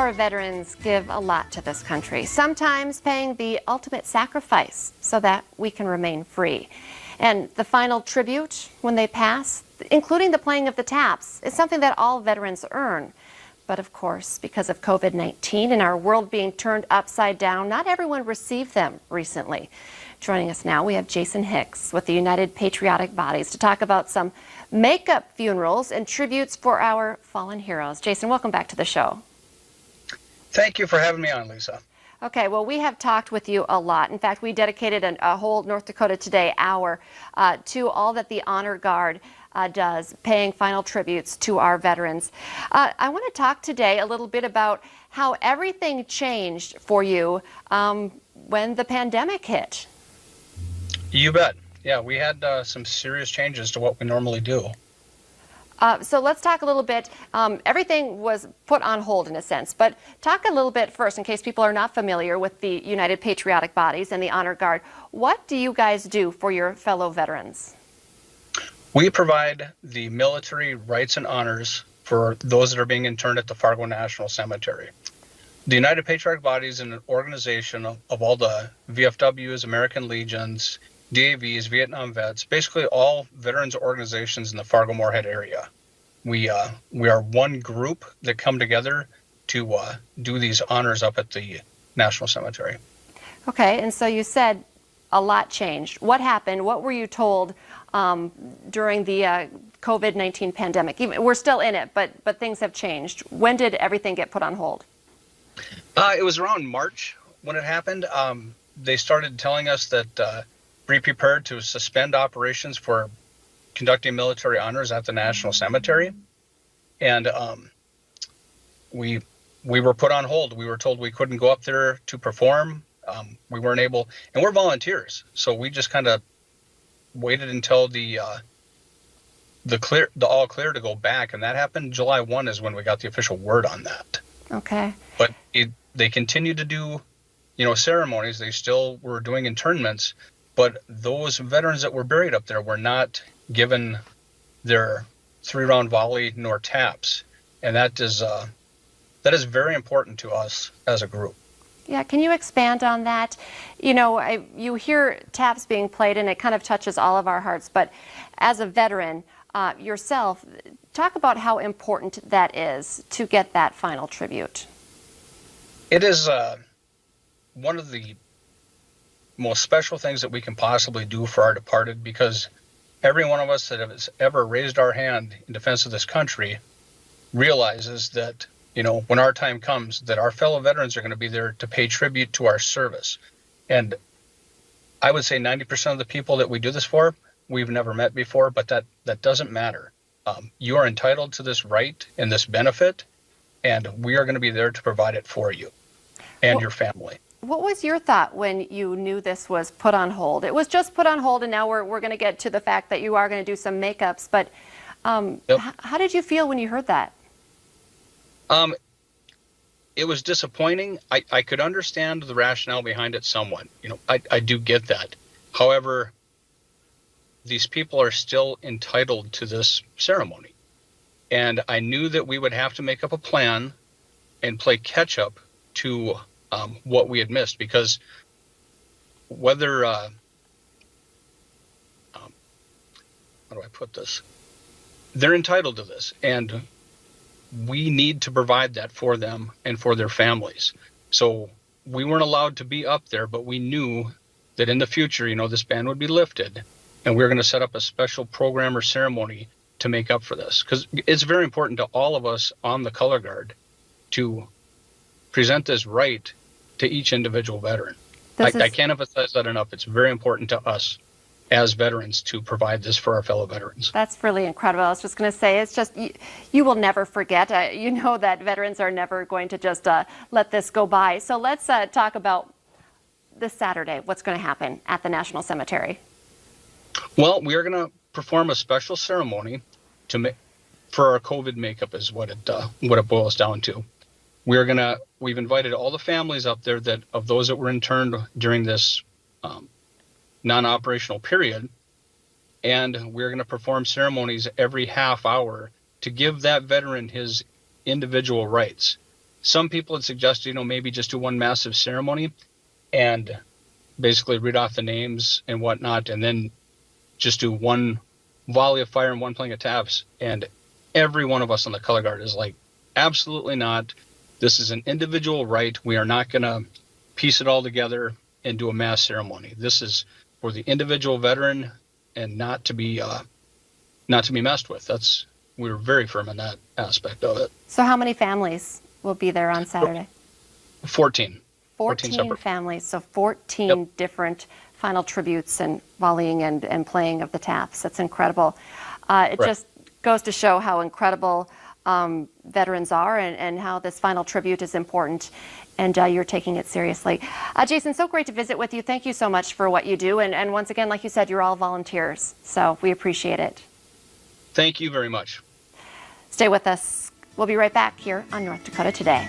Our veterans give a lot to this country, sometimes paying the ultimate sacrifice so that we can remain free. And the final tribute when they pass, including the playing of the taps, is something that all veterans earn. But of course, because of COVID-19 and our world being turned upside down, not everyone received them recently. Joining us now, we have Jason Hicks with the United Patriotic Bodies to talk about some makeup funerals and tributes for our fallen heroes. Jason, welcome back to the show. Thank you for having me on, Lisa. Okay, well, we have talked with you a lot. In fact, we dedicated a whole North Dakota Today hour to all that the Honor Guard does, paying final tributes to our veterans. I want to talk today a little bit about how everything changed for you when the pandemic hit. You bet. Yeah, we had some serious changes to what we normally do. So let's talk a little bit. Everything was put on hold in a sense, but talk a little bit first, in case people are not familiar with the United Patriotic Bodies and the Honor Guard. What do you guys do for your fellow veterans? We provide the military rights and honors for those that are being interned at the Fargo National Cemetery. The United Patriotic Bodies is an organization of all the VFWs, American Legions, DAVs, Vietnam vets, basically all veterans organizations in the Fargo-Moorhead area. We are one group that come together to do these honors up at the National Cemetery. Okay, and so you said a lot changed. What happened? What were you told during the COVID-19 pandemic? We're still in it, but things have changed. When did everything get put on hold? It was around March when it happened. They started telling us that be prepared to suspend operations for conducting military honors at the National Cemetery. And we were put on hold. We were told we couldn't go up there to perform. We weren't able, and we're volunteers. So we just kind of waited until the all clear to go back. And that happened July 1 is when we got the official word on that. Okay. But they continued to do, ceremonies. They still were doing internments. But those veterans that were buried up there were not given their 3-round volley nor taps. And that is very important to us as a group. Yeah, can you expand on that? You hear taps being played and it kind of touches all of our hearts. But as a veteran yourself, talk about how important that is to get that final tribute. It is one of the most special things that we can possibly do for our departed, because every one of us that has ever raised our hand in defense of this country realizes that, when our time comes, that our fellow veterans are going to be there to pay tribute to our service. And I would say 90% of the people that we do this for, we've never met before, but that doesn't matter. You are entitled to this right and this benefit, and we are going to be there to provide it for you and your family. What was your thought when you knew this was put on hold? It was just put on hold, and now we're going to get to the fact that you are going to do some makeups. But how did you feel when you heard that? It was disappointing. I could understand the rationale behind it somewhat. I do get that. However, these people are still entitled to this ceremony. And I knew that we would have to make up a plan and play catch up to what we had missed, because whether how do I put this? They're entitled to this, and we need to provide that for them and for their families. So we weren't allowed to be up there, but we knew that in the future, this ban would be lifted, and we were going to set up a special program or ceremony to make up for this, because it's very important to all of us on the color guard to present this right to each individual veteran. I can't emphasize that enough. It's very important to us as veterans to provide this for our fellow veterans. That's really incredible. I was just going to say, it's just, you will never forget. You know that veterans are never going to just let this go by. So let's talk about this Saturday, what's going to happen at the National Cemetery. Well, we are going to perform a special ceremony for our COVID makeup is what it boils down to. We've invited all the families up there of those that were interned during this non-operational period, and we're going to perform ceremonies every half hour to give that veteran his individual rights. Some people had suggested, maybe just do one massive ceremony and basically read off the names and whatnot, and then just do one volley of fire and one playing of taps. And every one of us on the color guard is like, absolutely not. This is an individual right. We are not going to piece it all together and do a mass ceremony. This is for the individual veteran and not to be messed with. We were very firm in that aspect of it. So how many families will be there on Saturday? 14. 14 separate families, so 14 Yep. different final tributes and volleying and playing of the taps. That's incredible. It Right. just goes to show how incredible veterans are and how this final tribute is important, and you're taking it seriously. Jason, so great to visit with you. Thank you so much for what you do. And once again, like you said, you're all volunteers, so we appreciate it. Thank you very much. Stay with us. We'll be right back here on North Dakota Today.